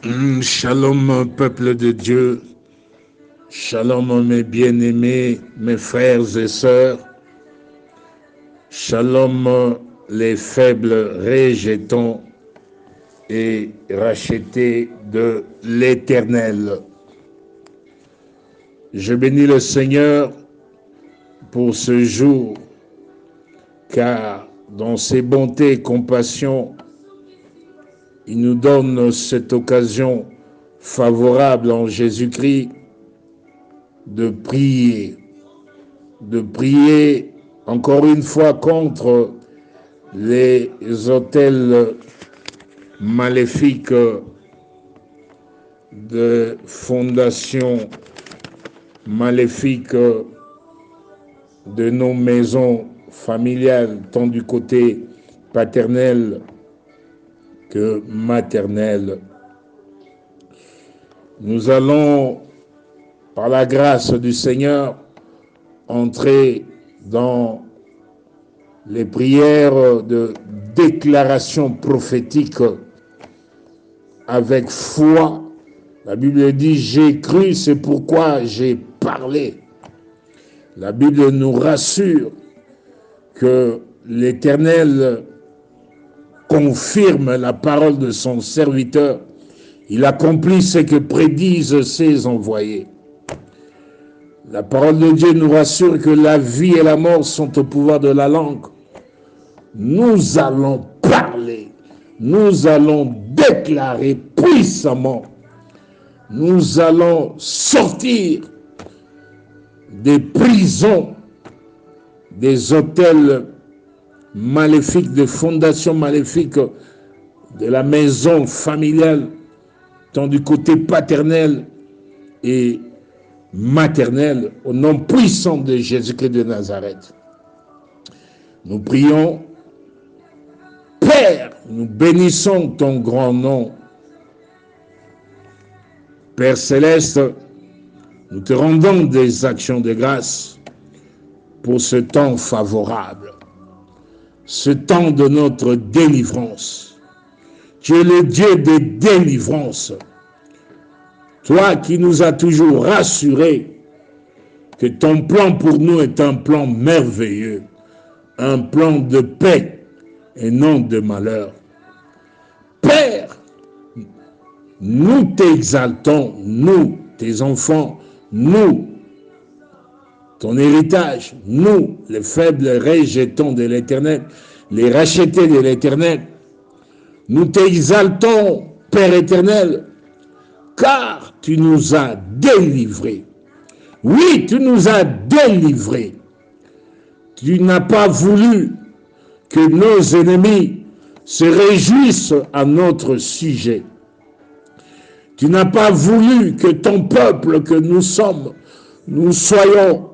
Shalom, peuple de Dieu. Shalom, mes bien-aimés, mes frères et sœurs. Shalom, les faibles rejetons et rachetés de l'Éternel. Je bénis le Seigneur pour ce jour, car dans ses bontés et compassions, il nous donne cette occasion favorable en Jésus-Christ de prier encore une fois contre les autels maléfiques de fondations maléfiques de nos maisons familiales, tant du côté paternel que maternel. Nous allons, par la grâce du Seigneur, entrer dans les prières de déclaration prophétique avec foi. La Bible dit « J'ai cru, c'est pourquoi j'ai parlé ». La Bible nous rassure que l'Éternel confirme la parole de son serviteur. Il accomplit ce que prédisent ses envoyés. La parole de Dieu nous rassure que la vie et la mort sont au pouvoir de la langue. Nous allons parler, nous allons déclarer puissamment, nous allons sortir des prisons, des hôtels maléfiques, des fondations maléfiques de la maison familiale, tant du côté paternel et maternel, au nom puissant de Jésus-Christ de Nazareth. Nous prions, Père, nous bénissons ton grand nom. Père céleste, nous te rendons des actions de grâce pour ce temps favorable, ce temps de notre délivrance. Tu es le Dieu des délivrances. Toi qui nous as toujours rassurés que ton plan pour nous est un plan merveilleux, un plan de paix et non de malheur. Père, nous t'exaltons, nous, tes enfants, nous, ton héritage, nous, les faibles rejetons de l'Éternel, les rachetés de l'Éternel. Nous t'exaltons, Père éternel, car tu nous as délivrés. Oui, tu nous as délivrés. Tu n'as pas voulu que nos ennemis se réjouissent à notre sujet. Tu n'as pas voulu que ton peuple que nous sommes, nous soyons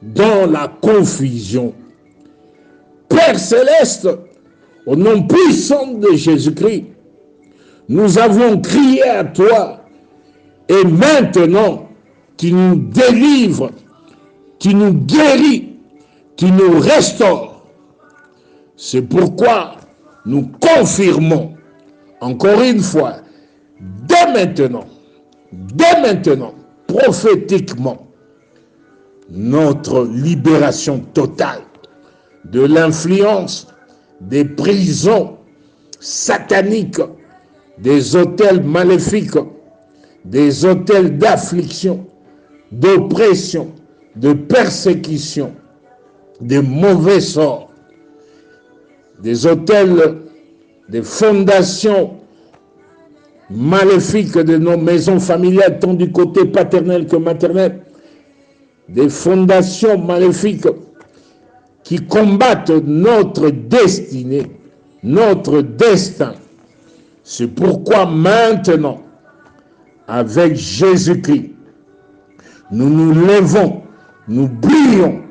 dans la confusion. Père céleste, au nom puissant de Jésus-Christ, nous avons crié à toi et maintenant tu nous délivres, tu nous guéris, tu nous restaures. C'est pourquoi nous confirmons encore une fois, dès maintenant, prophétiquement, notre libération totale de l'influence des prisons sataniques, des hôtels maléfiques, des hôtels d'affliction, d'oppression, de persécution, de mauvais sorts, des hôtels, des fondations maléfiques de nos maisons familiales, tant du côté paternel que maternel, des fondations maléfiques qui combattent notre destinée, notre destin. C'est pourquoi maintenant, avec Jésus-Christ, nous nous levons, nous brillons,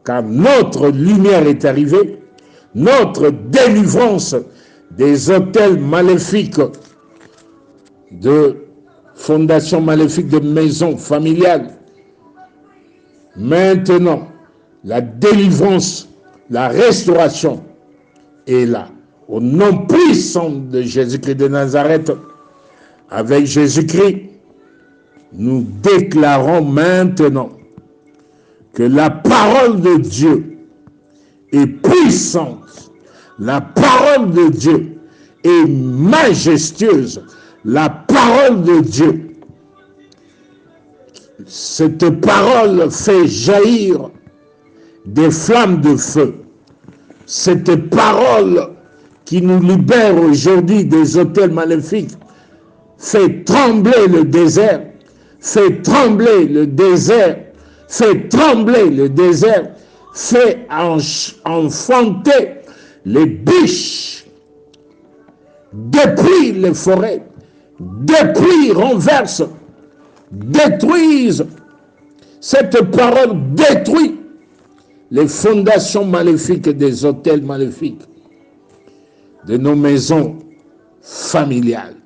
car notre lumière est arrivée, notre délivrance des hôtels maléfiques, de fondations maléfiques de maisons familiales. Maintenant, la délivrance, la restauration est là. Au nom puissant de Jésus-Christ de Nazareth, avec Jésus-Christ, nous déclarons maintenant que la parole de Dieu est puissante, la parole de Dieu est majestueuse, la parole de Dieu, cette parole fait jaillir des flammes de feu. Cette parole qui nous libère aujourd'hui des autels maléfiques fait trembler le désert, fait trembler le désert, fait trembler le désert, fait enfanter les biches, déplie les forêts, déplie, renverse, détruise. Cette parole détruit les fondations maléfiques des autels maléfiques de nos maisons familiales,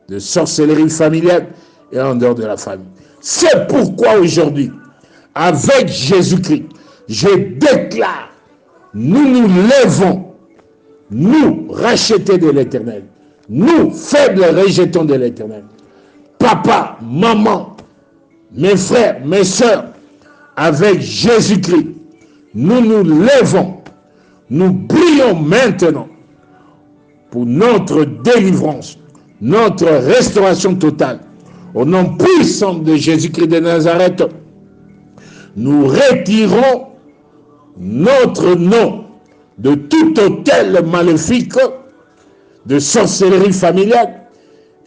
de sorcellerie familiale et en dehors de la famille. C'est pourquoi aujourd'hui, avec Jésus-Christ, je déclare, nous nous levons, nous rachetés de l'Éternel, nous faibles rejetons de l'Éternel. Papa, maman, mes frères, mes sœurs, avec Jésus-Christ, nous nous levons, nous brillons maintenant pour notre délivrance, notre restauration totale. Au nom puissant de Jésus-Christ de Nazareth, nous retirons notre nom de tout autel maléfique, de sorcellerie familiale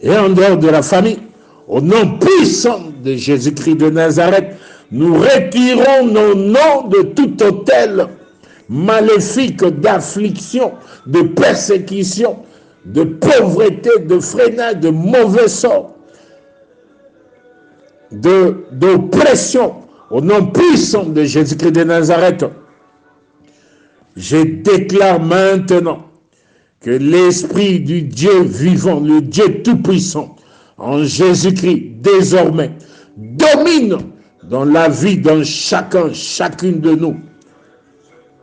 et en dehors de la famille. Au nom puissant de Jésus-Christ de Nazareth, nous retirons nos noms de tout autel maléfique, d'affliction, de persécution, de pauvreté, de freinage, de mauvais sort, d'oppression. Au nom puissant de Jésus-Christ de Nazareth, je déclare maintenant que l'Esprit du Dieu vivant, le Dieu tout-puissant, en Jésus-Christ, désormais, domine dans la vie d'un chacun, chacune de nous,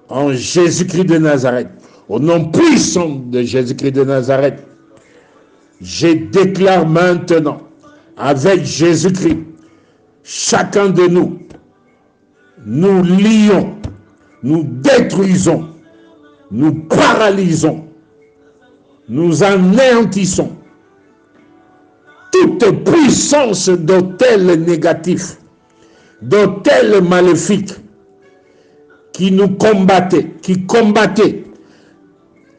en Jésus-Christ de Nazareth. Au nom puissant de Jésus-Christ de Nazareth, je déclare maintenant, avec Jésus-Christ, chacun de nous, nous lions, nous détruisons, nous paralysons, nous anéantissons toute puissance d'autel négatif, d'autel maléfique qui nous combattait, qui combattait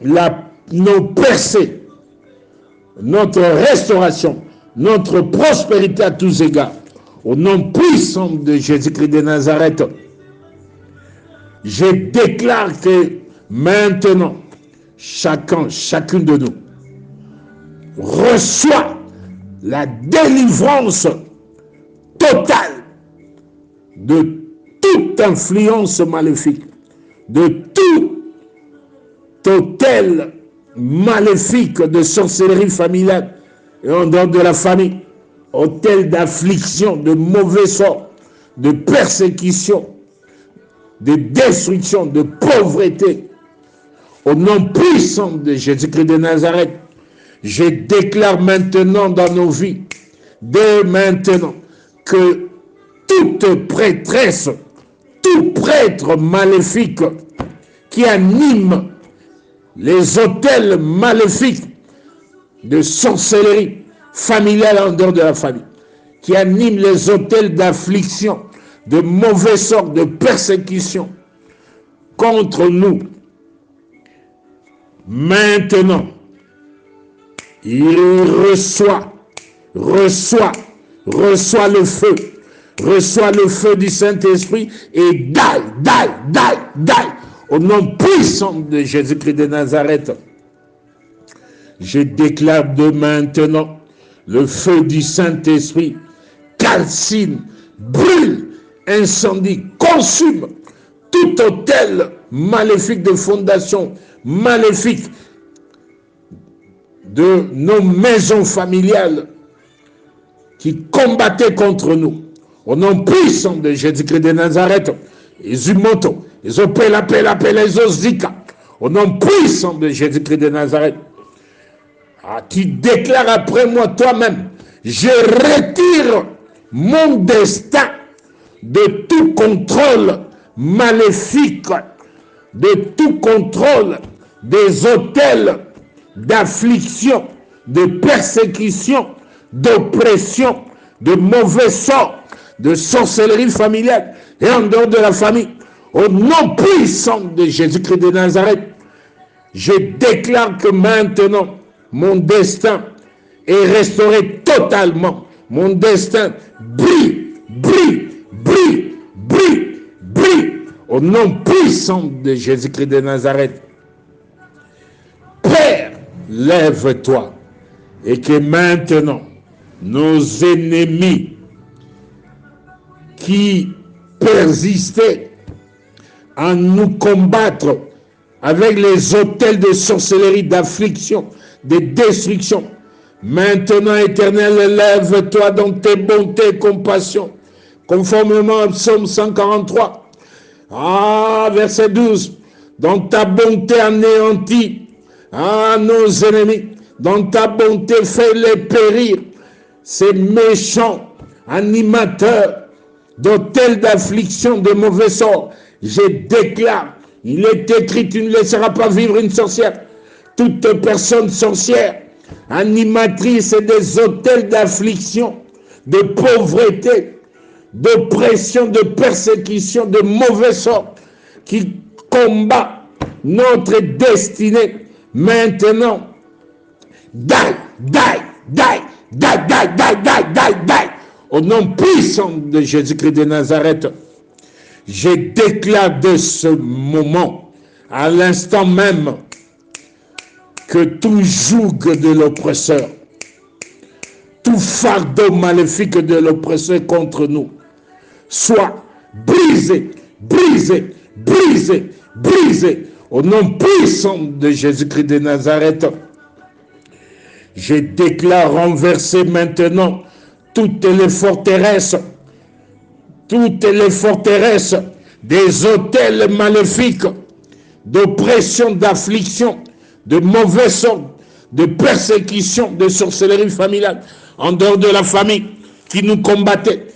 nos percées, notre restauration, notre prospérité à tous égards. Au nom puissant de Jésus-Christ de Nazareth, je déclare que maintenant, chacune de nous reçoit la délivrance totale de toute influence maléfique, de tout autel maléfique de sorcellerie familiale et en dehors de la famille, autel d'affliction, de mauvais sort, de persécution, de destruction, de pauvreté. Au nom puissant de Jésus-Christ de Nazareth, je déclare maintenant dans nos vies, dès maintenant, que toute prêtresse, tout prêtre maléfique qui anime les autels maléfiques de sorcellerie familiale en dehors de la famille, qui anime les autels d'affliction, de mauvais sort, de persécution contre nous, maintenant, il reçoit le feu du Saint-Esprit et daille, au nom puissant de Jésus-Christ de Nazareth. Je déclare de maintenant le feu du Saint-Esprit calcine, brûle, incendie, consume tout autel maléfique de fondation, maléfique de nos maisons familiales qui combattaient contre nous. Au nom puissant de Jésus-Christ de Nazareth, Isumoto, Isopela, Isozika, au nom puissant de Jésus-Christ de Nazareth, tu déclares après moi toi-même Je retire mon destin de tout contrôle maléfique, de tout contrôle des autels d'affliction, de persécution, d'oppression, de mauvais sort, de sorcellerie familiale et en dehors de la famille. Au nom puissant de Jésus-Christ de Nazareth, je déclare que maintenant, mon destin est restauré totalement. Mon destin brille, brille, brille, brille, brille. Au nom puissant de Jésus-Christ de Nazareth. Père, lève-toi et que maintenant, nos ennemis qui persistaient à nous combattre avec les autels de sorcellerie, d'affliction, de destruction. Maintenant, Éternel, lève-toi dans tes bontés et compassions, conformément au psaume 143. Verset 12. Dans ta bonté anéantis nos ennemis. Dans ta bonté, fais-les périr. Ces méchants animateurs d'autels d'affliction, de mauvais sort. Je déclare, il est écrit, tu ne laisseras pas vivre une sorcière. Toute personne sorcière, animatrice des autels d'affliction, de pauvreté, d'oppression, de persécution, de mauvais sort, qui combat notre destinée, maintenant, die, die, die, die, die, die, die, die, die. Au nom puissant de Jésus-Christ de Nazareth, je déclare de ce moment, à l'instant même, que tout joug de l'oppresseur, tout fardeau maléfique de l'oppresseur contre nous, soit brisé, brisé, brisé, brisé. Au nom puissant de Jésus-Christ de Nazareth, je déclare renverser maintenant toutes les forteresses des autels maléfiques, d'oppression, d'affliction, de mauvais sort, de persécution, de sorcellerie familiale, en dehors de la famille qui nous combattait.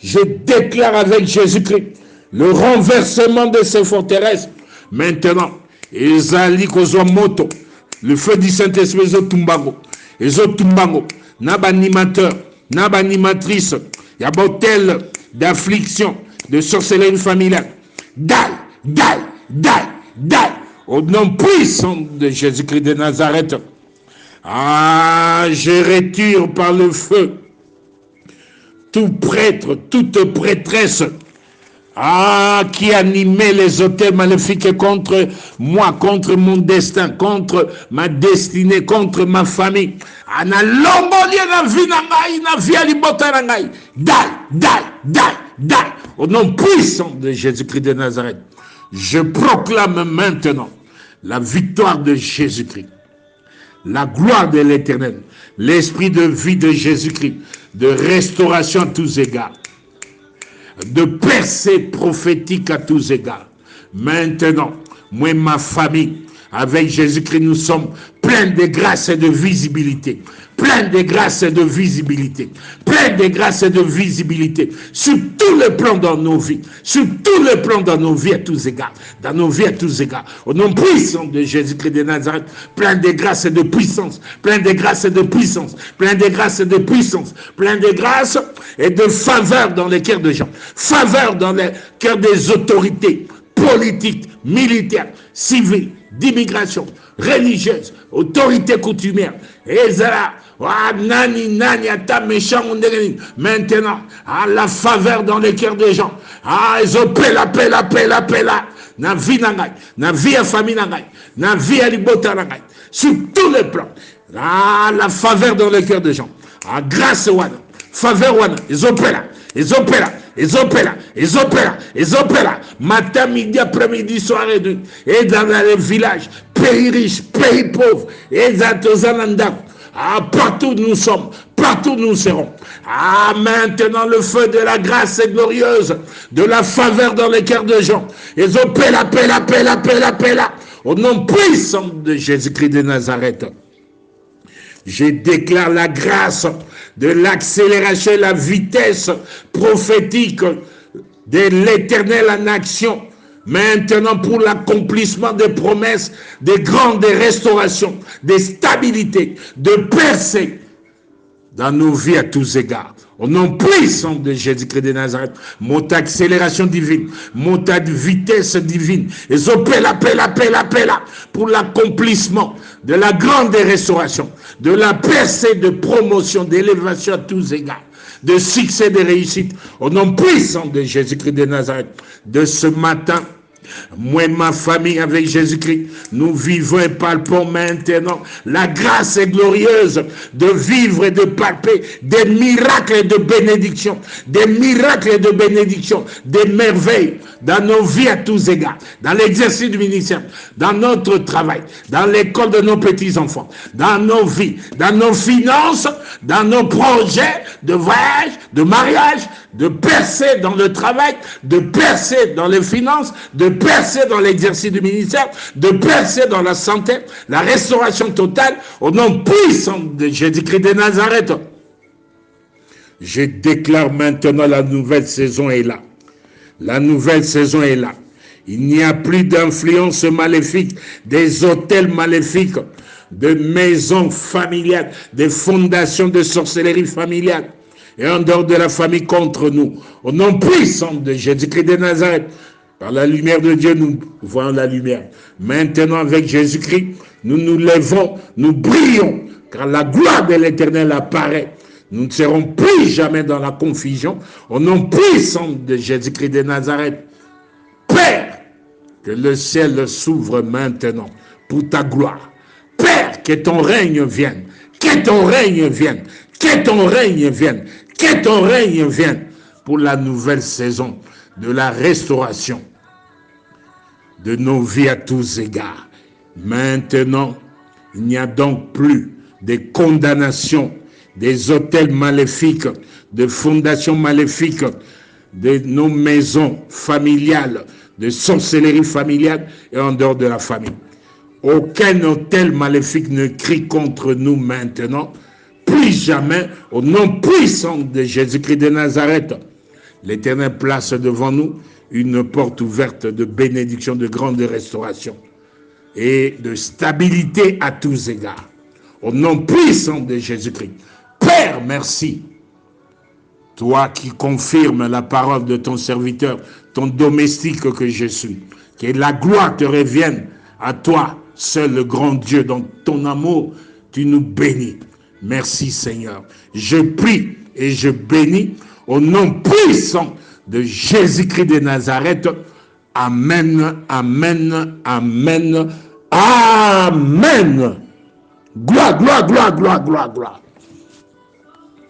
Je déclare avec Jésus-Christ le renversement de ces forteresses. Maintenant, ezali kozwa moto, le feu du Saint-Esprit ezotumbango, naba animateur, naba animatrice, y a botel d'affliction, de sorcellerie familiale. Die, die, die, die. Au nom puissant de Jésus-Christ de Nazareth. Je retire par le feu tout prêtre, toute prêtresse qui animait les autels maléfiques contre moi, contre mon destin, contre ma destinée, contre ma famille. Au nom puissant de Jésus-Christ de Nazareth, je proclame maintenant la victoire de Jésus-Christ, la gloire de l'Éternel, l'esprit de vie de Jésus-Christ, de restauration à tous égards, de percée prophétique à tous égards. Maintenant, moi et ma famille, avec Jésus-Christ, nous sommes pleins de grâce et de visibilité. Plein de grâce et de visibilité. Plein de grâce et de visibilité. Sur tous les plans dans nos vies. Sur tous les plans dans nos vies à tous égards. Dans nos vies à tous égards. Au nom puissant de Jésus-Christ de Nazareth. Plein de grâce et de puissance. Plein de grâce et de puissance. Plein de grâce et de puissance. Plein de grâce et de faveur dans les cœurs des gens. Faveur dans les cœurs des autorités politiques, militaires, civiles, d'immigration, religieuse, autorité coutumière. Et ça, maintenant, à la faveur dans les cœurs des gens. Ils ont pela. Na vie nangai, na vie à famille nangai, na vie à libota nangai. Sur tous les plans. La faveur dans les cœurs des gens. Grâce wana, faveur wana, ils ont pela. Matin, midi, après-midi, soir et nuit. Et dans les villages, pays riches, pays pauvres. Et dans partout où nous sommes, partout où nous serons. Maintenant le feu de la grâce est glorieuse, de la faveur dans les cœurs des gens. Et pela. Au nom puissant de Jésus-Christ de Nazareth. Je déclare la grâce de l'accélération et la vitesse prophétique de l'Éternel en action. Maintenant, pour l'accomplissement des promesses, des grandes restaurations, des stabilités, de percées dans nos vies à tous égards. Au nom puissant de Jésus-Christ de Nazareth, monte accélération divine, monte vitesse divine, et appela pour l'accomplissement de la grande restauration, de la percée de promotion, d'élévation à tous égards, de succès, de réussite. Au nom puissant de Jésus-Christ de Nazareth, de ce matin, moi et ma famille avec Jésus-Christ, nous vivons et palpons maintenant la grâce est glorieuse de vivre et de palper des miracles et de bénédictions, des miracles et de bénédictions, des merveilles dans nos vies à tous égards, dans l'exercice du ministère, dans notre travail, dans l'école de nos petits-enfants, dans nos vies, dans nos finances, dans nos projets de voyage, de mariage, de percer dans le travail, de percer dans les finances, de percer dans l'exercice du ministère, de percer dans la santé, la restauration totale, au nom puissant de Jésus-Christ de Nazareth. Je déclare maintenant la nouvelle saison est là. La nouvelle saison est là. Il n'y a plus d'influence maléfique, des hôtels maléfiques, de maisons familiales, des fondations de sorcellerie familiale. Et en dehors de la famille contre nous. Au nom puissant de Jésus-Christ de Nazareth, par la lumière de Dieu, nous voyons la lumière. Maintenant, avec Jésus-Christ, nous nous levons, nous brillons, car la gloire de l'Éternel apparaît. Nous ne serons plus jamais dans la confusion. Au nom puissant de Jésus-Christ de Nazareth, Père, que le ciel s'ouvre maintenant pour ta gloire. Père, que ton règne vienne, que ton règne vienne, que ton règne vienne, que ton règne vienne pour la nouvelle saison de la restauration de nos vies à tous égards. Maintenant, il n'y a donc plus de condamnation, des hôtels maléfiques, de fondations maléfiques, de nos maisons familiales, de sorcellerie familiale et en dehors de la famille. Aucun hôtel maléfique ne crie contre nous maintenant. Plus jamais, au nom puissant de Jésus-Christ de Nazareth, l'Éternel place devant nous une porte ouverte de bénédiction, de grande restauration et de stabilité à tous égards. Au nom puissant de Jésus-Christ. Père, merci. Toi qui confirmes la parole de ton serviteur, ton domestique que je suis. Que la gloire te revienne à toi, seul le grand Dieu, dans ton amour, tu nous bénis. Merci Seigneur. Je prie et je bénis au nom puissant de Jésus-Christ de Nazareth. Amen, amen, amen, amen. Gloire, gloire, gloire, gloire, gloire, gloire.